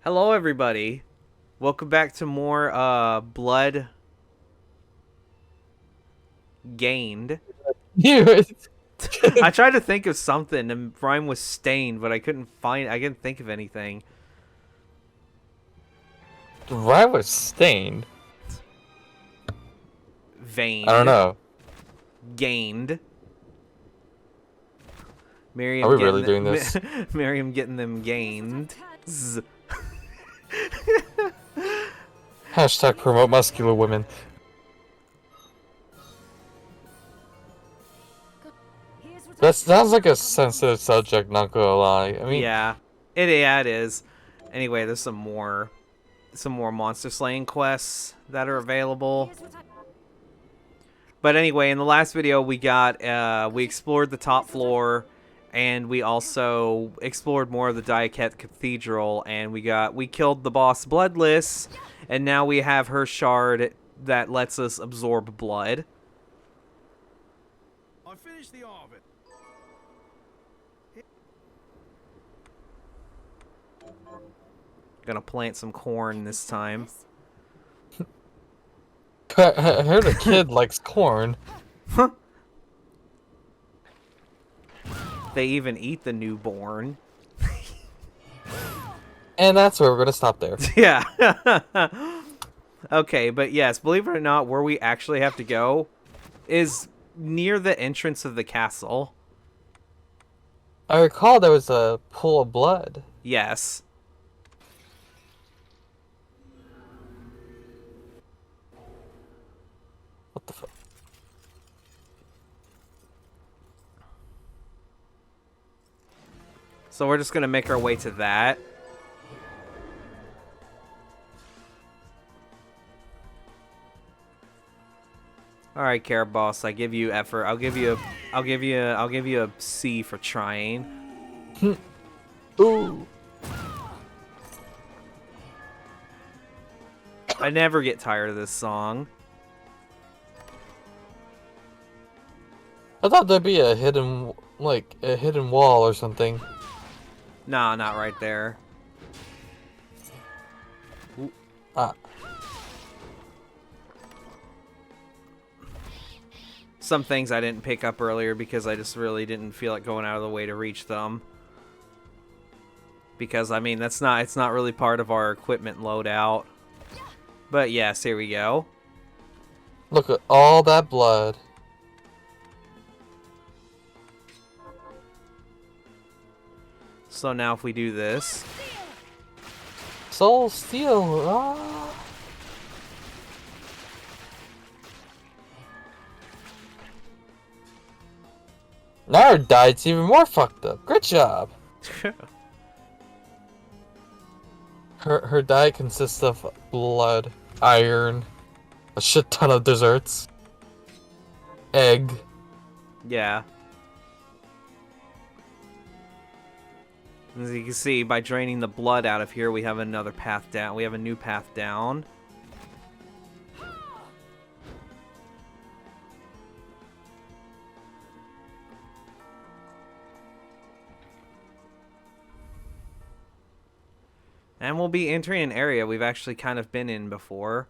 Hello, everybody. Welcome back to more Blood Gained. You I tried to think of something, and rhyme was stained, but I couldn't think of anything. Ryan was stained. I don't Veined, know. gained. Are Miriam we getting really doing this? Miriam getting them gained. Hashtag promote muscular women. That sounds like a sensitive subject, not gonna lie. I mean, Yeah, it is. Anyway, there's some more monster slaying quests that are available. But anyway, in the last video, we explored the top floor, and we also explored more of the Diaket Cathedral, and we killed the boss Bloodless, and now we have her shard that lets us absorb blood. I finished the oven. Gonna plant some corn this time. I heard a kid likes corn. They even eat the newborn. And that's where we're gonna stop there. Yeah. Okay, but yes, believe it or not, where we actually have to go is near the entrance of the castle. I recall there was a pool of blood. Yes. What the fuck? So we're just gonna make our way to that. All right, Carrot Boss, I give you effort. I'll give you a C for trying. Ooh. I never get tired of this song. I thought there'd be a hidden, like, a hidden wall or something. Nah, not right there. Ooh. Ah. Some things I didn't pick up earlier because I just really didn't feel like going out of the way to reach them. Because I mean, it's not really part of our equipment loadout. But yes, here we go. Look at all that blood. So now if we do this, Soul Steel. Ah. Now her diet's even more fucked up. Great job. Her diet consists of blood, iron, a shit ton of desserts, egg. yeah. As you can see, by draining the blood out of here, we have another path down. We have a new path down. And we'll be entering an area we've actually kind of been in before.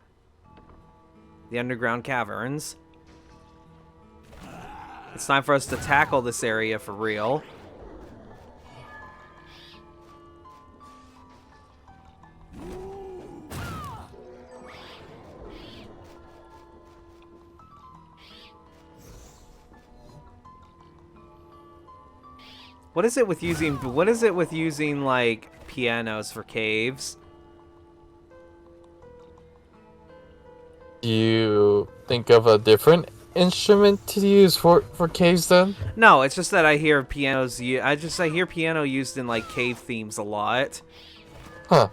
The underground caverns. It's time for us to tackle this area for real. What is it with using like pianos for caves? Do you think of a different instrument to use for caves then? No, it's just that I hear pianos. I hear piano used in like cave themes a lot. Huh.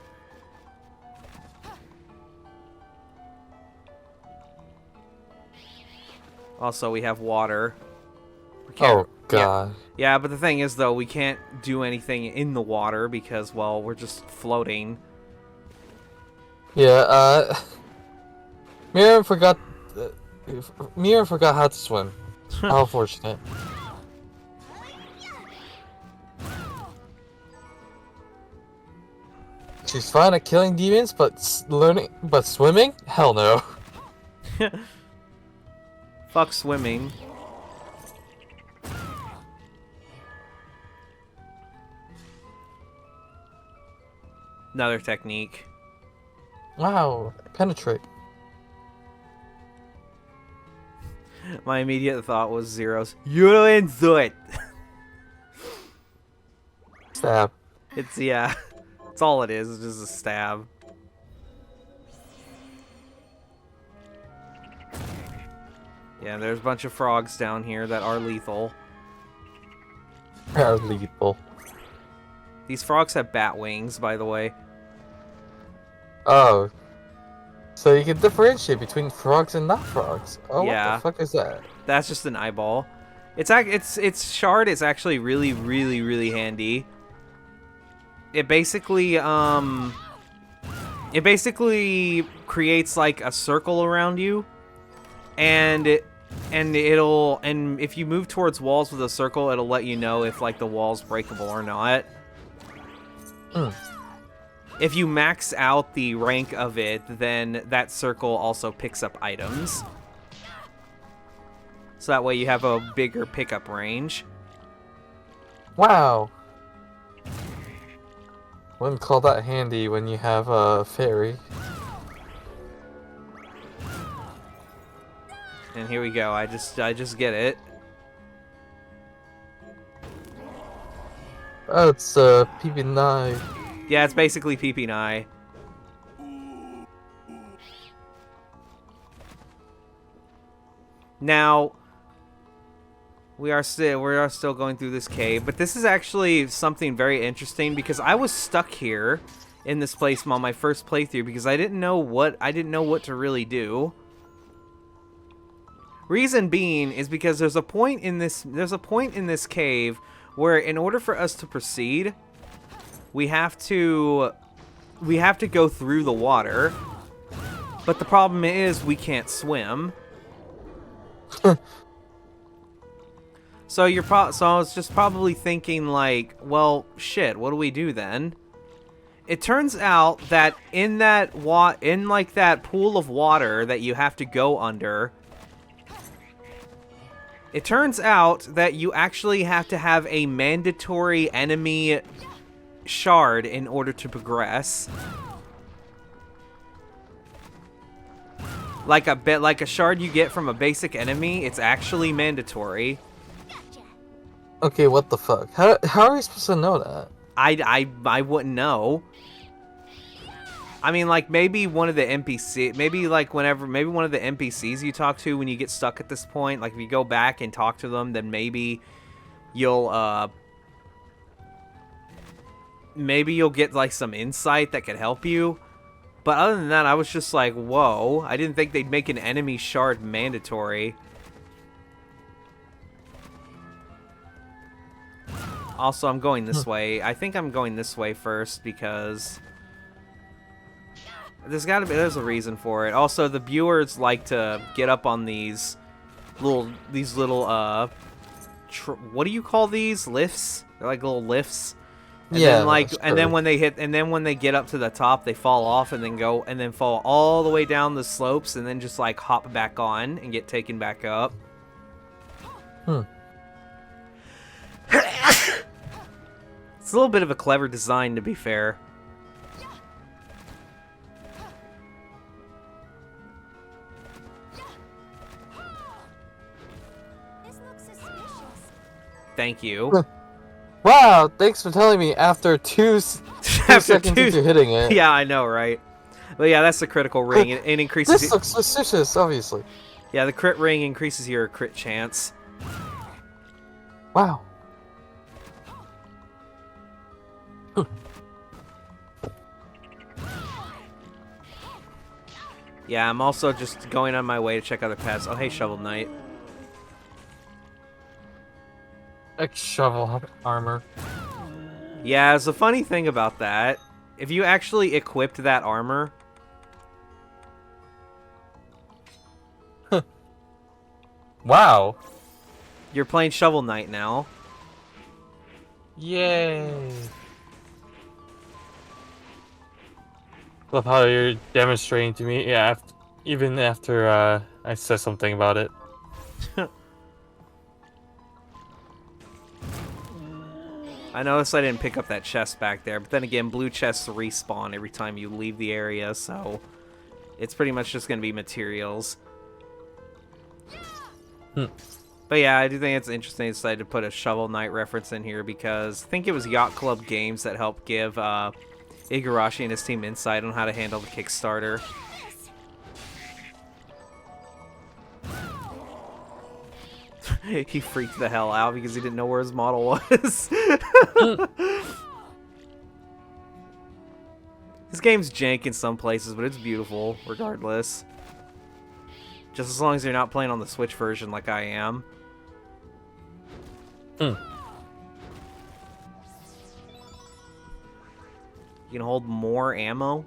Also, we have water. We can't- Oh god. Yeah, but the thing is, though, we can't do anything in the water because, well, we're just floating. Yeah, Miriam forgot. Miriam forgot how to swim. How unfortunate. She's fine at killing demons, but swimming? Hell no. Fuck swimming. Another technique. Wow, penetrate. My immediate thought was Zero's. You don't do it. Stab. It's yeah. It's all it is. It's just a stab. Yeah, there's a bunch of frogs down here that are lethal. Are lethal. These frogs have bat wings, by the way. Oh. So you can differentiate between frogs and not frogs. Oh, Yeah. what the fuck is that? That's just an eyeball. It's shard is actually really handy. It basically creates like a circle around you, and if you move towards walls with a circle, it'll let you know if like the wall's breakable or not. If you max out the rank of it, then that circle also picks up items. So that way you have a bigger pickup range. Wow. Wouldn't call that handy when you have a fairy. And here we go. I just get it. Oh, it's PB9. Yeah, it's basically PP9. Now, we are still going through this cave, but this is actually something very interesting because I was stuck here in this place on my first playthrough because I didn't know what to really do. Reason being is because there's a point in this cave where in order for us to proceed, we have to go through the water. But the problem is we can't swim. So I was just probably thinking like, well, shit, what do we do then? It turns out that in that pool of water that you have to go under, it turns out that you actually have to have a mandatory enemy shard in order to progress. Like a shard you get from a basic enemy, it's actually mandatory. Okay, what the fuck? How are you supposed to know that? I wouldn't know. I mean, like maybe one of the NPC, maybe one of the NPCs you talk to when you get stuck at this point, like if you go back and talk to them, then maybe you'll get like some insight that could help you. But other than that, I was just like, whoa, I didn't think they'd make an enemy shard mandatory. Also, I'm going this way. I think I'm going this way first because there's a reason for it. Also, the viewers like to get up on these little what do you call these? Lifts? They're like little lifts. And Yeah. then when they get up to the top, they fall off and then fall all the way down the slopes and then just like hop back on and get taken back up. It's a little bit of a clever design, to be fair. This looks suspicious. Thank you. Wow, thanks for telling me after two seconds into hitting it. Yeah, I know, right? But yeah, that's the critical ring. It increases. This looks suspicious, obviously. Yeah, the crit ring increases your crit chance. Wow. Yeah, I'm also just going on my way to check other paths. Oh, hey, Shovel Knight. Like shovel armor. Yeah, there's a funny thing about that. If you actually equipped that armor... Wow. You're playing Shovel Knight now. Yay. Love how you're demonstrating to me. Yeah, even after I said something about it. I noticed I didn't pick up that chest back there, but then again, blue chests respawn every time you leave the area, so it's pretty much just going to be materials. But yeah, I do think it's interesting they decided to put a Shovel Knight reference in here because I think it was Yacht Club Games that helped give Igarashi and his team insight on how to handle the Kickstarter. He freaked the hell out because he didn't know where his model was. This game's jank in some places, but it's beautiful regardless. Just as long as you're not playing on the Switch version like I am. You can hold more ammo.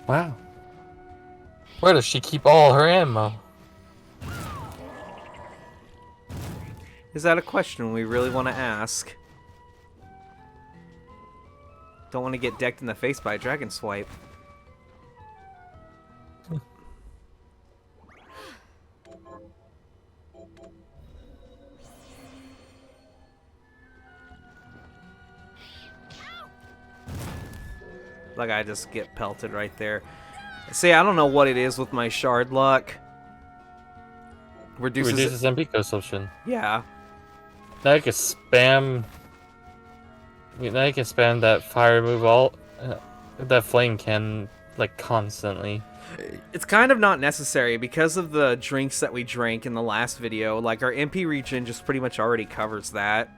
Wow. Where does she keep all her ammo? Is that a question we really want to ask? Don't want to get decked in the face by a dragon swipe. Like I just get pelted right there. See, I don't know what it is with my shard luck. Reduces MP consumption. Yeah. Now you can spam. Now you can spam that fire move that flame can like constantly. It's kind of not necessary because of the drinks that we drank in the last video. Like our MP regen just pretty much already covers that.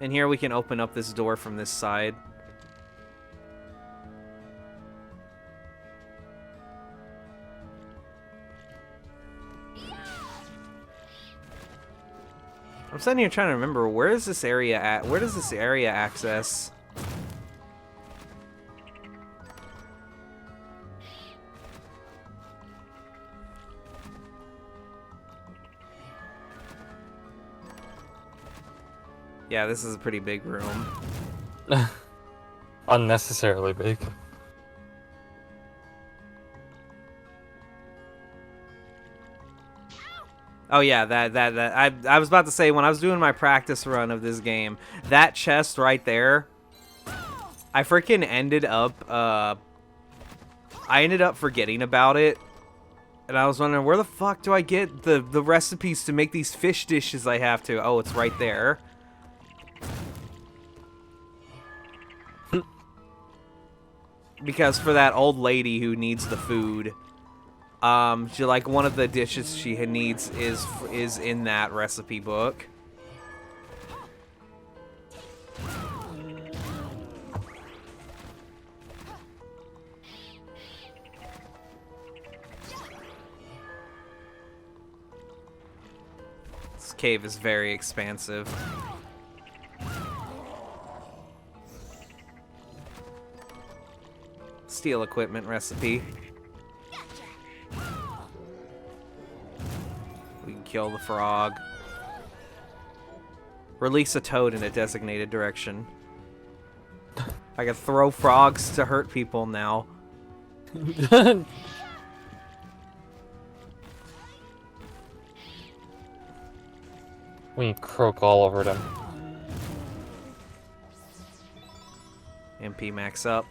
And here we can open up this door from this side. I'm sitting here trying to remember, where is this area at? Where does this area access? Yeah, this is a pretty big room. Unnecessarily big. Oh yeah, I was about to say, when I was doing my practice run of this game, that chest right there, I freaking ended up forgetting about it. And I was wondering, where the fuck do I get the recipes to make these fish dishes I have to? Oh, it's right there. Because for that old lady who needs the food, she, like, one of the dishes she needs is in that recipe book. This cave is very expansive. Steel equipment recipe. We can kill the frog. Release a toad in a designated direction. I can throw frogs to hurt people now. We croak all over them. MP max up.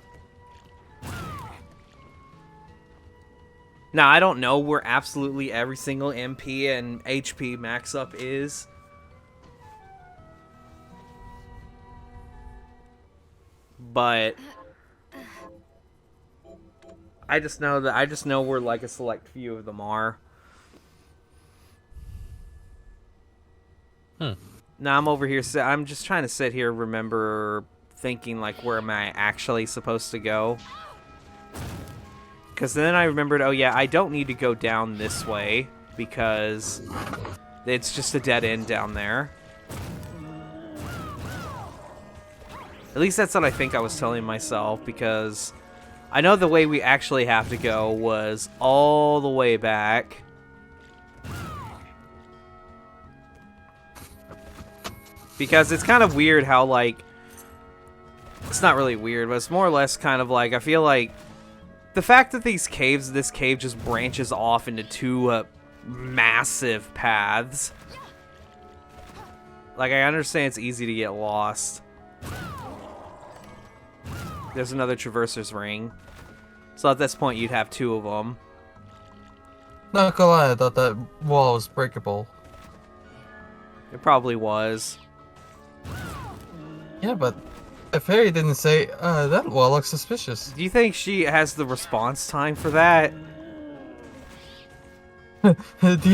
Now, I don't know where absolutely every single MP and HP max up is. But I just know where like a select few of them are. Now I'm over here, I'm just trying to sit here, remember thinking like, where am I actually supposed to go? Because then I remembered, oh yeah, I don't need to go down this way because it's just a dead end down there. At least that's what I think I was telling myself, because I know the way we actually have to go was all the way back. Because it's kind of weird how, like... It's not really weird, but it's more or less kind of like... I feel like... The fact that this cave just branches off into two massive paths. Like, I understand it's easy to get lost. There's another Traverser's Ring. So at this point, you'd have two of them. Not gonna lie, I thought that wall was breakable. It probably was. Yeah, but if Harry didn't say, that wall looks suspicious. Do you think she has the response time for that? do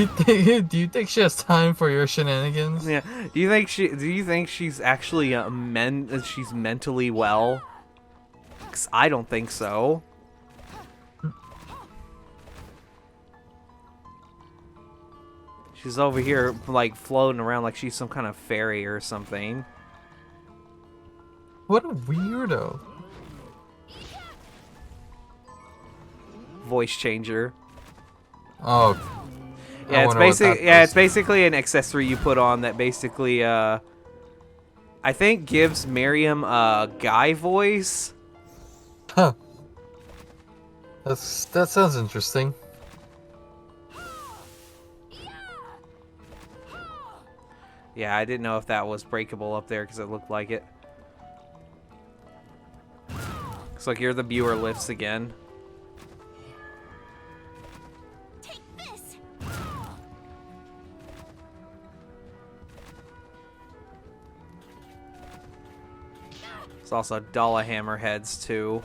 you think she has time for your shenanigans? Yeah. Do you think she's actually she's mentally well? 'Cause I don't think so. She's over here like floating around like she's some kind of fairy or something. What a weirdo. Voice changer. Oh. Yeah, it's basically an accessory you put on that basically I think gives Miriam a guy voice. Huh. That sounds interesting. Yeah, I didn't know if that was breakable up there because it looked like it. Looks like you're the viewer lifts again. Take this. There's also Dala Hammerheads too.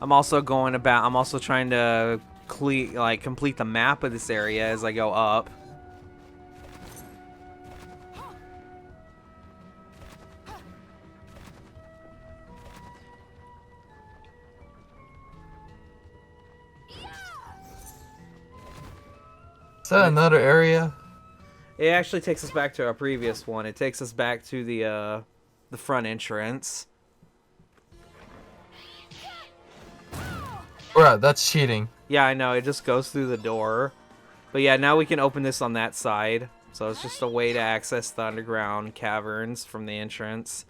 I'm also trying to complete the map of this area as I go up. Is that another area? It actually takes us back to our previous one. It takes us back to the front entrance. Bruh, that's cheating. Yeah, I know. It just goes through the door. But yeah, now we can open this on that side. So it's just a way to access the underground caverns from the entrance.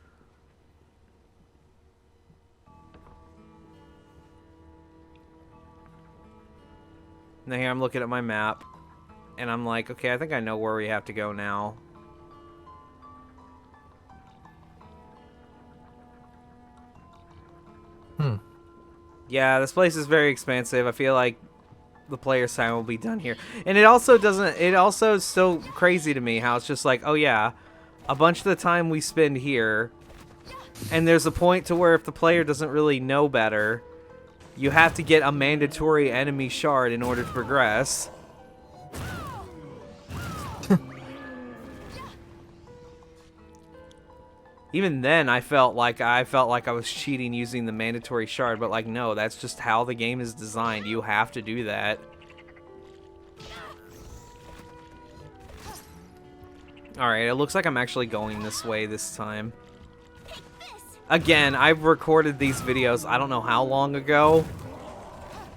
Now here I'm looking at my map. And I'm like, okay, I think I know where we have to go now. Yeah, this place is very expansive. I feel like the player's time will be done here. And it also is still crazy to me how it's just like, oh yeah, a bunch of the time we spend here, and there's a point to where if the player doesn't really know better, you have to get a mandatory enemy shard in order to progress. Even then, I felt like I was cheating using the mandatory shard, but like, no, that's just how the game is designed. You have to do that. Alright, it looks like I'm actually going this way this time. Again, I've recorded these videos I don't know how long ago,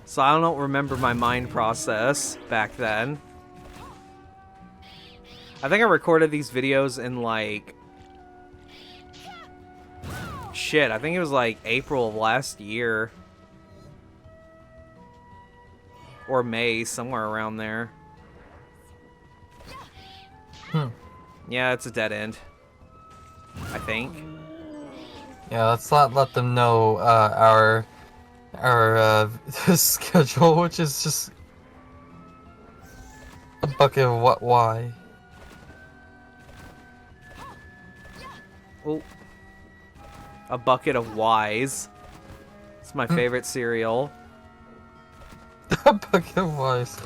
so I don't remember my mind process back then. I think I recorded these videos in like... Shit, I think it was like April of last year. Or May, somewhere around there. Yeah, it's a dead end. I think. Yeah, let's not let them know our schedule, which is just a bucket of what why. Oh. A bucket of Y's. It's my favorite cereal. A bucket of whys.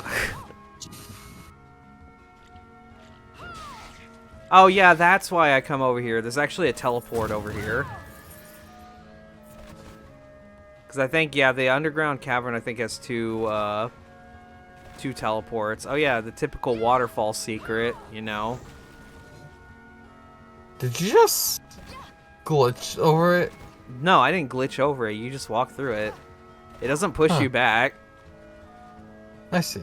Oh yeah, that's why I come over here. There's actually a teleport over here. Because I think, yeah, the underground cavern I think has two teleports. Oh yeah, the typical waterfall secret, you know. Did you just glitch over it? No, I didn't glitch over it. You just walk through it. It doesn't push you back. I see.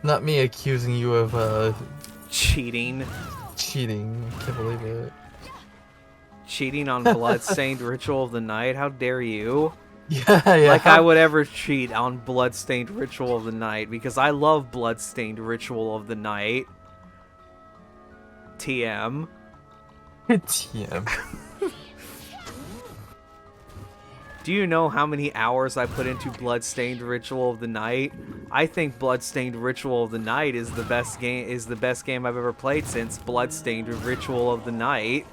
Not me accusing you of Cheating. cheating. I can't believe it. Cheating on Bloodstained Ritual of the Night? How dare you? Yeah, yeah. Like I would ever cheat on Bloodstained Ritual of the Night, because I love Bloodstained Ritual of the Night. TM. TM. Do you know how many hours I put into Bloodstained Ritual of the Night? I think Bloodstained Ritual of the Night is the best game I've ever played since Bloodstained Ritual of the Night.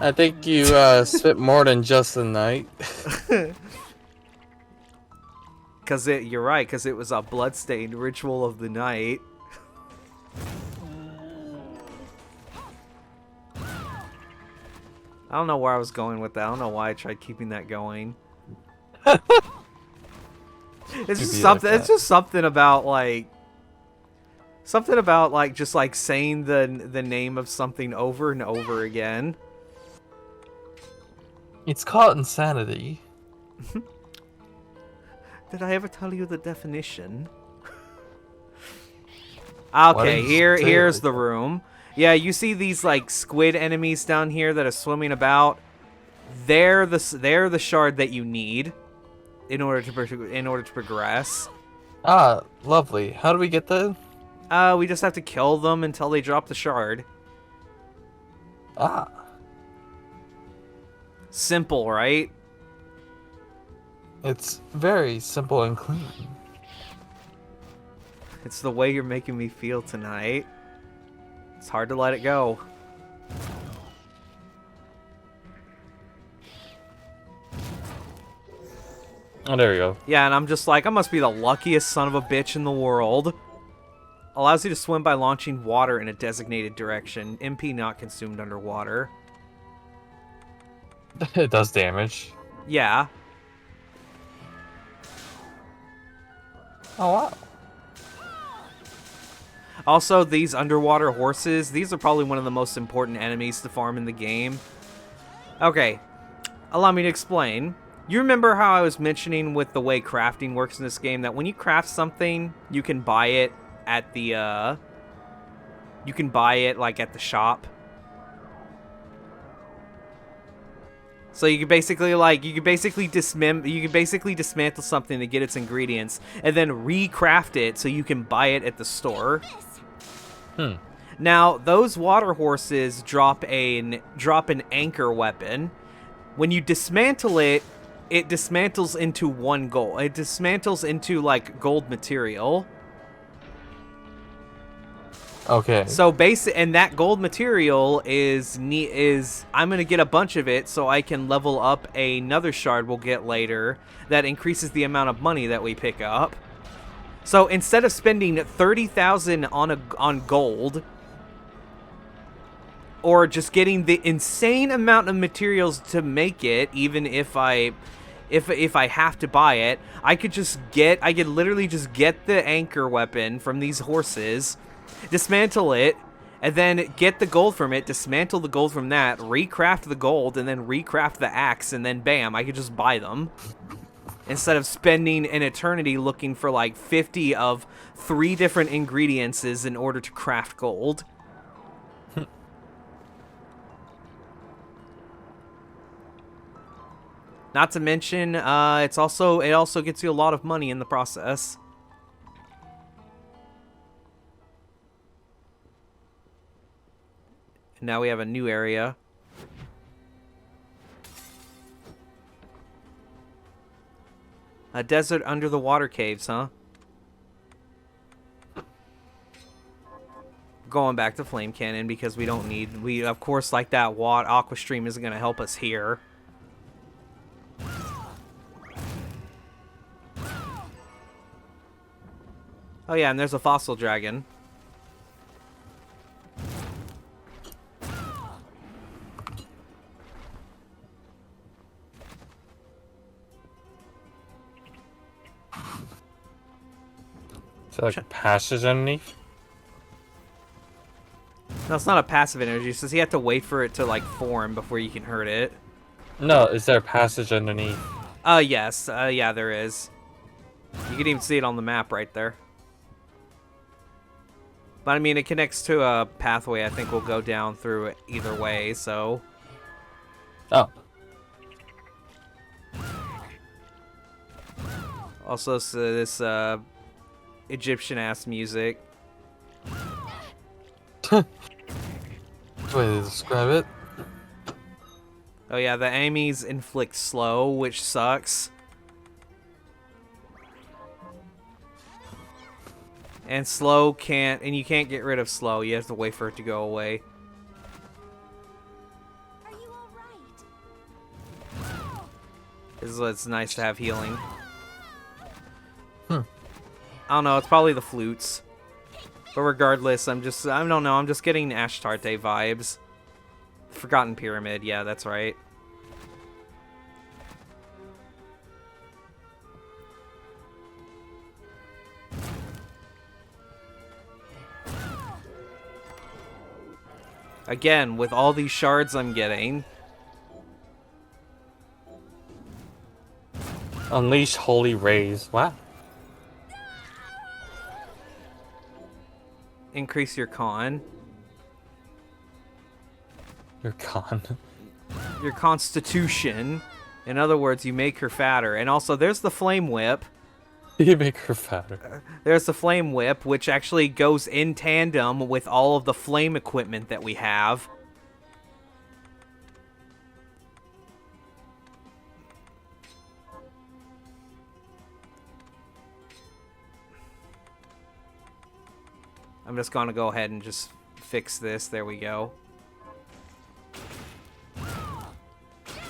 I think you spent more than just a night. You're right, because it was a Bloodstained Ritual of the Night. I don't know where I was going with that. I don't know why I tried keeping that going. It's just something. It's just something about just like saying the name of something over and over again. It's called insanity. Did I ever tell you the definition? Okay, here's the room. Yeah, you see these like squid enemies down here that are swimming about. They're the shard that you need in order to progress. Ah, lovely. How do we get that? We just have to kill them until they drop the shard. Ah. Simple, right? It's very simple and clean. It's the way you're making me feel tonight. It's hard to let it go. Oh, there we go. Yeah, and I'm just like, I must be the luckiest son of a bitch in the world. Allows you to swim by launching water in a designated direction. MP not consumed underwater. It does damage. Yeah. Oh, wow. Also, these underwater horses, these are probably one of the most important enemies to farm in the game. Okay, allow me to explain. You remember how I was mentioning with the way crafting works in this game, that when you craft something, you can buy it at the, like, at the shop? So you can basically dismantle something to get its ingredients, and then recraft it so you can buy it at the store. Now, those water horses drop an anchor weapon. When you dismantle it, it dismantles into one gold. It dismantles into like gold material. Okay. So and that gold material is I'm gonna get a bunch of it so I can level up another shard we'll get later that increases the amount of money that we pick up. So instead of spending 30,000 on gold, or just getting the insane amount of materials to make it, even if I have to buy it, I could literally just get the anchor weapon from these horses, dismantle it, and then get the gold from it, dismantle the gold from that, recraft the gold, and then recraft the axe, and then bam, I could just buy them. Instead of spending an eternity looking for like 50 of 3 different ingredients in order to craft gold. Not to mention, it also gets you a lot of money in the process. And now we have a new area. A desert under the water caves, huh? Going back to Flame Cannon because we of course, like that Aqua Stream isn't going to help us here. Oh yeah, and there's a fossil dragon. Is there like a passage underneath? No, it's not a passive energy. It says you have to wait for it to like form before you can hurt it. No, is there a passage underneath? Yes. Yeah, there is. You can even see it on the map right there. But I mean, it connects to a pathway I think we'll go down through it either way, so... Oh. Also, so this Egyptian-ass music. Way to describe it. Oh yeah, the enemies inflict slow, which sucks. And slow can't, and you can't get rid of slow. You have to wait for it to go away. Are you all right? This is why it's nice to have healing. Hmm. I don't know, it's probably the flutes. But regardless, I don't know, I'm just getting Ashtarte vibes. Forgotten Pyramid, yeah, that's right. Again, with all these shards I'm getting. Unleash holy rays. Wow. Increase your con. You're gone. Your constitution. In other words, you make her fatter. And also, there's the flame whip. You make her fatter. There's the flame whip, which actually goes in tandem with all of the flame equipment that we have. I'm just gonna go ahead and just fix this. There we go.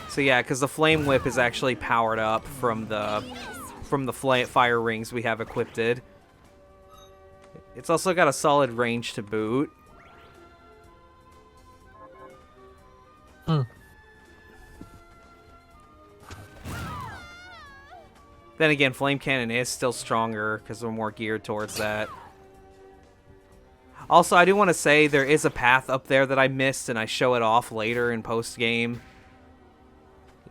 So yeah, because the flame whip is actually powered up from the fire rings we have equipped. It's also got a solid range to boot. Hmm. Then again, flame cannon is still stronger because we're more geared towards that. Also, I do want to say there is a path up there that I missed, and I show it off later in post-game.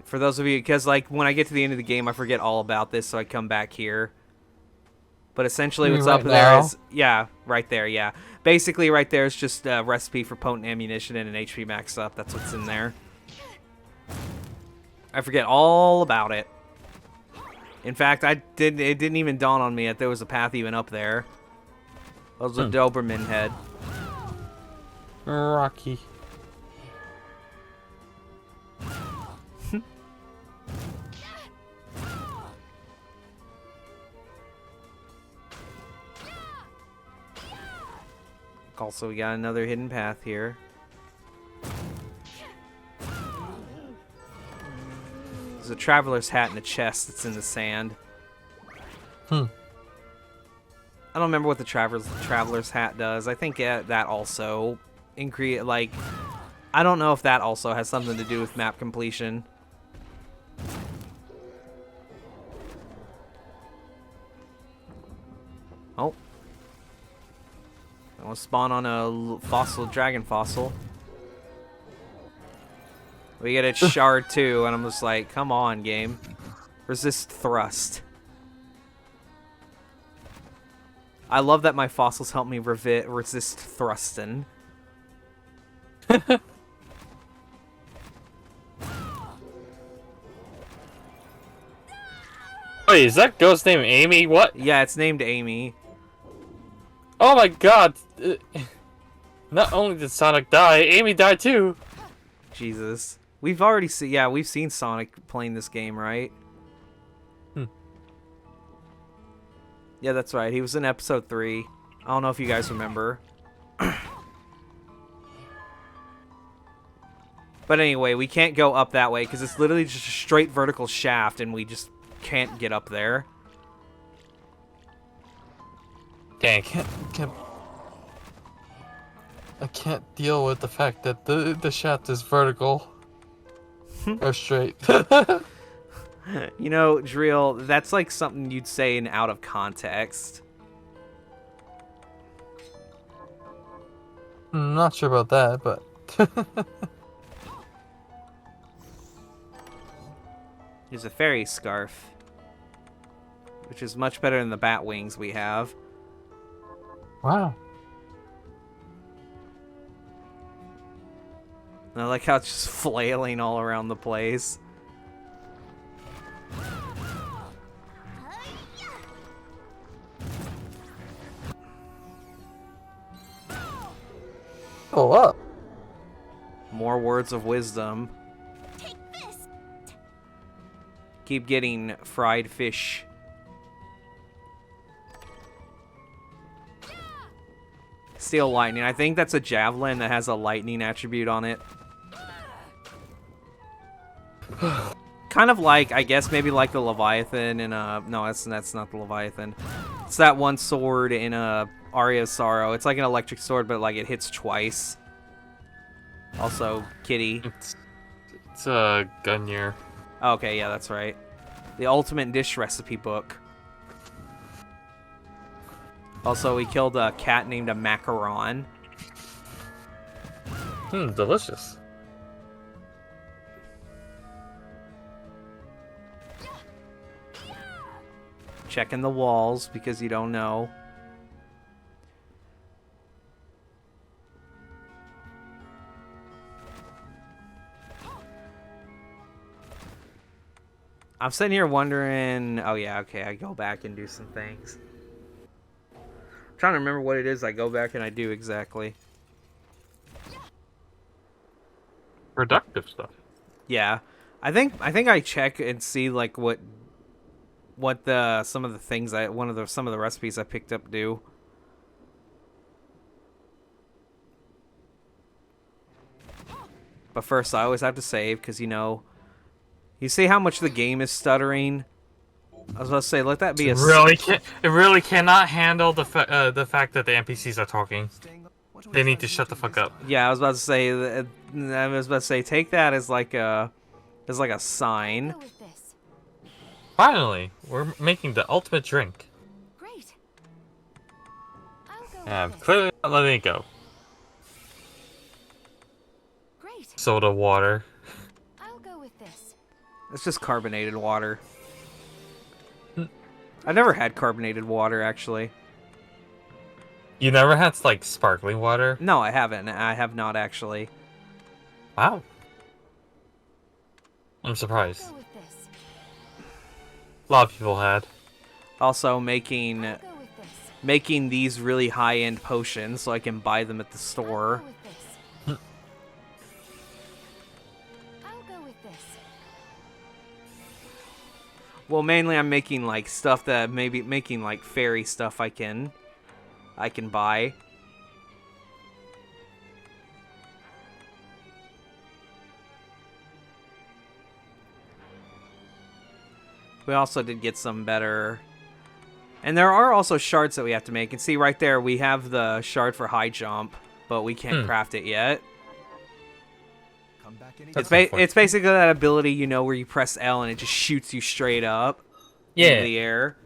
For those of you, because like when I get to the end of the game, I forget all about this, so I come back here. But essentially, what's up there is, yeah, right there, yeah. Basically, right there is just a recipe for potent ammunition and an HP max up. That's what's in there. I forget all about it. In fact, it didn't even dawn on me that there was a path even up there. That was a Doberman head. Rocky. Also, we got another hidden path here. There's a traveler's hat in a chest that's in the sand. Hmm. I don't remember what the traveler's hat does. I think that also increase, like, I don't know if that also has something to do with map completion. Oh. I want to spawn on a dragon fossil. We get a shard too, and I'm just like, come on, game. Resist thrust. I love that my fossils help me resist thrusting. Wait, is that ghost named Amy? What? Yeah, it's named Amy. Oh my god! Not only did Sonic die, Amy died too! Jesus. We've already seen, yeah, we've seen Sonic playing this game, right? Yeah, that's right. He was in episode 3. I don't know if you guys remember. But anyway, we can't go up that way because it's literally just a straight vertical shaft and we just can't get up there. Dang. I can't deal with the fact that the shaft is vertical. Or straight. You know, Dreel, that's like something you'd say in out of context. I'm not sure about that, but... There's a fairy scarf. which is much better than the bat wings we have. Wow. And I like how it's just flailing all around the place. Go up. More words of wisdom. Take this. Keep getting fried fish. Steel lightning. I think that's a javelin that has a lightning attribute on it. Kind of like, I guess, maybe like the Leviathan in no, that's not the Leviathan. It's that one sword in Aria of Sorrow. It's like an electric sword, but like it hits twice. Also, Kitty. It's a Gungnir. Okay, yeah, that's right. The ultimate dish recipe book. Also, we killed a cat named a macaron. Delicious. Checking the walls because you don't know. I'm sitting here wondering... Oh, yeah, okay, I go back and do some things. I'm trying to remember what it is I go back and I do exactly. Productive stuff. Yeah. I think I check and see, like, what some of the things some of the recipes I picked up do. But first, I always have to save, because, you know... You see how much the game is stuttering? I was about to say, let that be a... It really cannot handle the fact that the NPCs are talking. They need to shut the fuck up. Yeah, I was about to say, take that as like a sign. Go with this. Finally, we're making the ultimate drink. Great. I'll go I'm with this. clearly not letting it go. Great. Soda water. I'll go with this. It's just carbonated water. I've never had carbonated water, actually. You never had like sparkling water? No, I haven't. I have not, actually. Wow. I'm surprised. Go with this. A lot of people had. Also, making I'll go with this. these really high-end potions so I can buy them at the I'll store. go with this. I'll go with this. Well, mainly I'm making like stuff that maybe making like fairy stuff I can buy. We also did get some better. And there are also shards that we have to make. And see right there, we have the shard for high jump, but we can't craft it yet. It's basically that ability, you know, where you press L and it just shoots you straight up into the air.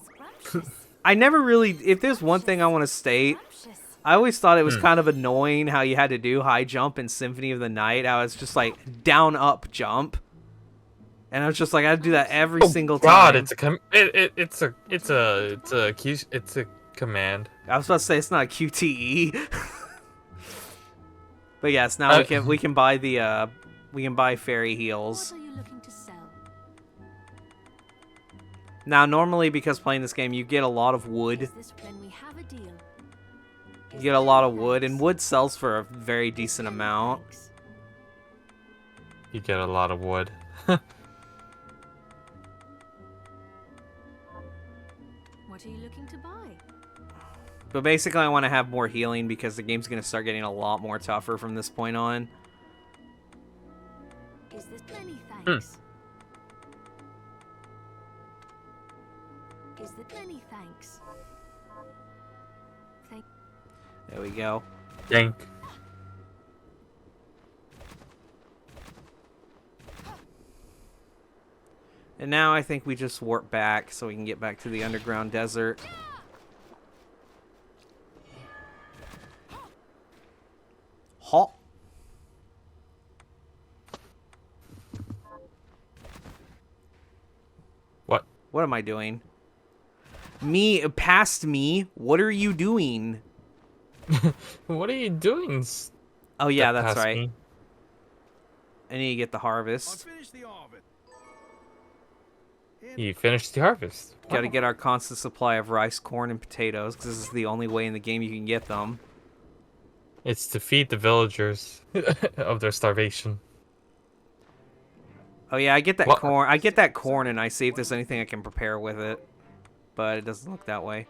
Scrumptious. I never really, if there's one thing I want to state, Scrumptious. I always thought it was kind of annoying how you had to do high jump in Symphony of the Night. How it's just like down up jump, and I was just like, I had to do that every single time. God, it's a command. I was about to say it's not a QTE. But yes, now we can buy fairy heals. What are you looking to sell? Now normally because playing this game you get a lot of wood. Is this when we have a deal? You get a lot of wood, and wood sells for a very decent amount. Thanks. You get a lot of wood. What are you looking to buy? But basically I want to have more healing because the game's going to start getting a lot more tougher from this point on. Is this many thanks? Is that many thanks? Thank There we go. Yank. And now I think we just warp back so we can get back to the underground desert. Halt. What? What am I doing? Past me? What are you doing? What are you doing? Oh, yeah, Step that's past right. me? I need to get the harvest. You finished the harvest. Got to get our constant supply of rice, corn, and potatoes, because this is the only way in the game you can get them. It's to feed the villagers of their starvation. Oh, yeah, I get that What? corn. I get that corn, and I see if there's anything I can prepare with it. But it doesn't look that way.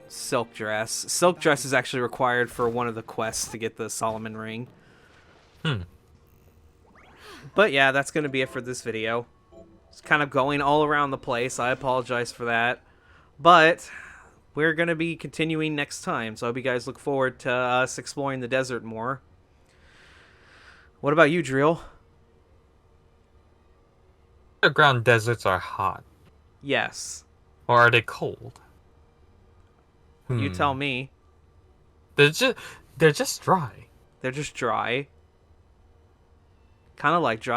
Silk dress. Silk dress is actually required for one of the quests to get the Solomon ring. But yeah, that's going to be it for this video. It's kind of going all around the place. I apologize for that. But we're going to be continuing next time. So I hope you guys look forward to us exploring the desert more. What about you, Dreel? Underground deserts are hot. Yes. Or are they cold? You tell me. They're just dry. They're just dry. Kind of like dry.